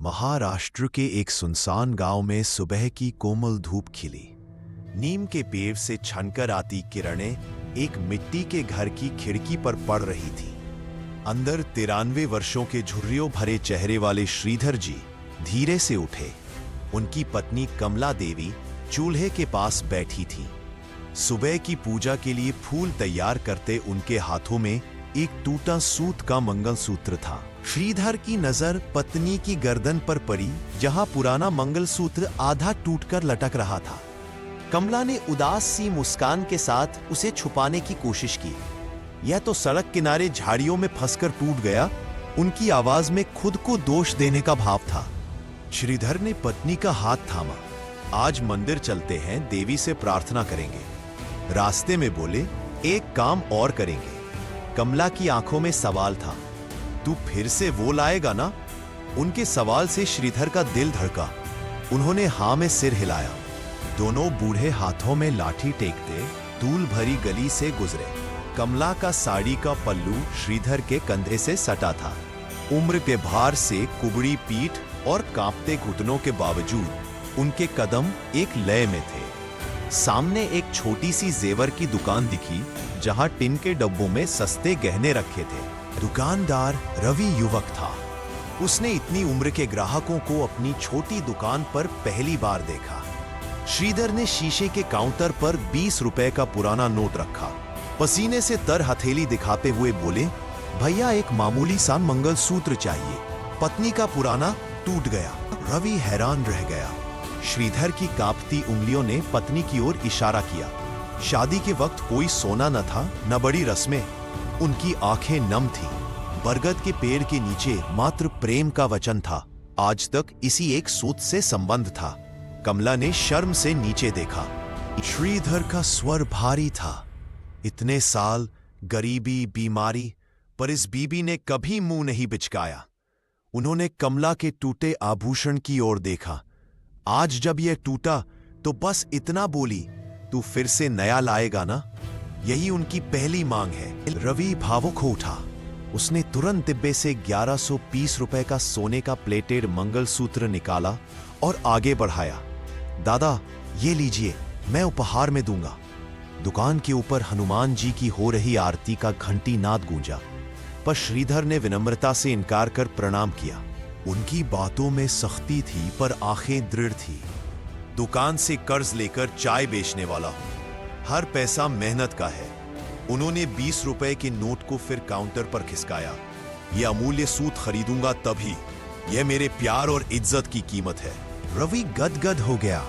महाराष्ट्र के एक सुनसान गांव में सुबह की कोमल धूप खिली। नीम के पेड़ से छनकर आती किरणें एक मिट्टी के घर की खिड़की पर पड़ रही थी। अंदर 93 वर्षों के झुर्रियों भरे चेहरे वाले श्रीधर जी धीरे से उठे। उनकी पत्नी कमला देवी चूल्हे के पास बैठी थी। सुबह की पूजा के लिए फूल तैयार करते उनके हाथों में एक टूटा सूत का मंगलसूत्र था। श्रीधर की नजर पत्नी की गर्दन पर पड़ी, जहां पुराना मंगलसूत्र आधा टूटकर लटक रहा था। कमला ने उदास सी मुस्कान के साथ उसे छुपाने की कोशिश की। यह तो सड़क किनारे झाड़ियों में फंसकर टूट गया। उनकी आवाज में खुद को दोष देने का भाव था। श्रीधर ने पत्नी का हाथ थामा। आज मंदिर चलते हैं, देवी से प्रार्थना करेंगे। रास्ते में बोले, एक काम और करेंगे। कमला की आंखों में सवाल था, तू फिर से वो लाएगा ना? उनके सवाल से श्रीधर का दिल धड़का। उन्होंने हां में सिर हिलाया। दोनों बूढ़े हाथों में लाठी टेकते धूल भरी गली से गुजरे। कमला का साड़ी का पल्लू श्रीधर के कंधे से सटा था। उम्र के भार से कुबड़ी पीठ और कांपते घुटनों के बावजूद उनके कदम एक लय में थे। सामने एक छोटी सी जेवर की दुकान दिखी, जहां टिन के डब्बों में सस्ते गहने रखे थे। दुकानदार रवि युवक था। उसने इतनी उम्र के ग्राहकों को अपनी छोटी दुकान पर पहली बार देखा। श्रीधर ने शीशे के काउंटर पर 20 रुपए का पुराना नोट रखा। पसीने से तर हथेली दिखाते हुए बोले, भैया एक मामूली सा मंगलसूत्र चाहिए, पत्नी का पुराना टूट गया। रवि हैरान रह गया। श्रीधर की कांपती उंगलियों ने पत्नी की ओर इशारा किया। शादी के वक्त कोई सोना न था, न बड़ी रस्में। उनकी आंखें नम थीं। बरगद के पेड़ के नीचे मात्र प्रेम का वचन था। आज तक इसी एक सूत से संबंध था। कमला ने शर्म से नीचे देखा। श्रीधर का स्वर भारी था। इतने साल गरीबी, बीमारी, पर इस बीबी ने कभी मुंह नहीं बिचकाया। उन्होंने कमला के टूटे आभूषण की ओर देखा। आज जब यह टूटा तो बस इतना बोली, तू फिर से नया लाएगा ना? यही उनकी पहली मांग है। रवि भावुक हो उठा। उसने तुरंत डिब्बे से 1120 रुपए का सोने का प्लेटेड मंगलसूत्र निकाला और आगे बढ़ाया। दादा, ये लीजिए, मैं उपहार में दूंगा। दुकान के ऊपर हनुमान जी की हो रही आरती का घंटी नाद गूंजा, पर श्रीधर ने विनम्रता से इनकार कर प्रणाम किया। उनकी बातों में सख्ती थी, पर आंखें दृढ़ थी। दुकान से कर्ज लेकर चाय बेचने वाला हूं, हर पैसा मेहनत का है। उन्होंने 20 रुपए के नोट को फिर काउंटर पर खिसकाया। यह अमूल्य सूत खरीदूंगा तभी, यह मेरे प्यार और इज्जत की कीमत है। रवि गदगद हो गया।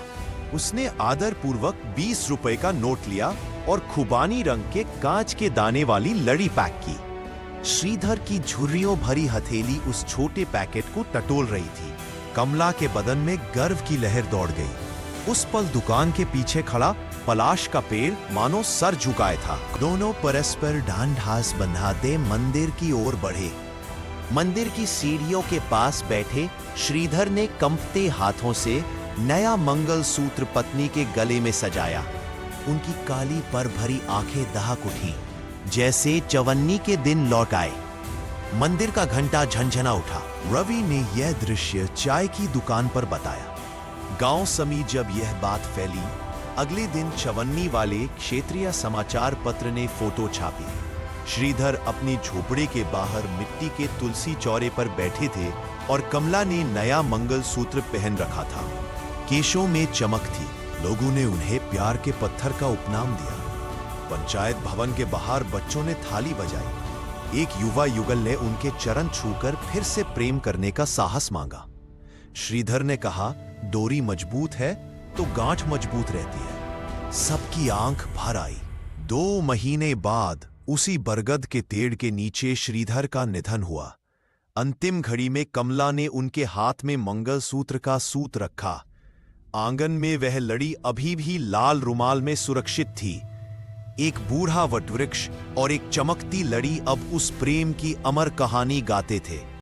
उसने आदर पूर्वक 20 रुपए का नोट लिया और खुबानी रंग के कांच के दाने वाली लड़ी पैक की। श्रीधर की झुर्रियों भरी हथेली उस छोटे पैकेट को टटोल रही थी। कमला के बदन में गर्व की लहर दौड़ गई। उस पल दुकान के पीछे खड़ा पलाश का पेड़ मानो सर झुकाए था। दोनों परस्पर ढांढास बंधाते मंदिर की ओर बढ़े। मंदिर की सीढ़ियों के पास बैठे श्रीधर ने कंपते हाथों से नया मंगलसूत्र पत्नी के गले में सजाया। उनकी काली पर भरी आंखें दहक उठी, जैसे चवन्नी के दिन लौट आए। मंदिर का घंटा झंझना उठा। रवि ने यह दृश्य चाय की दुकान पर बताया। गांव समेत जब यह बात फैली, अगले दिन चवन्नी वाले क्षेत्रीय समाचार पत्र ने फोटो छापी। श्रीधर अपनी झोपड़ी के बाहर मिट्टी के तुलसी चौरे पर बैठे थे और कमला ने नया मंगलसूत्र पहन रखा था। केशों में चमक थी। लोगों ने उन्हें प्यार के पत्थर का उपनाम दिया। पंचायत भवन के बाहर बच्चों ने थाली बजाई। एक युवा युगल ने उनके चरण छूकर फिर से प्रेम करने का साहस मांगा। श्रीधर ने कहा, डोरी मजबूत है तो गांठ मजबूत रहती है। सबकी आंख भर आई। 2 महीने बाद उसी बरगद के पेड़ के नीचे श्रीधर का निधन हुआ। अंतिम घड़ी में कमला ने उनके हाथ में मंगलसूत्र का सूत रखा। आंगन में वह लड़ी अभी भी लाल रुमाल में सुरक्षित थी। एक बूढ़ा वटवृक्ष और एक चमकती लड़ी अब उस प्रेम की अमर कहानी गाते थे।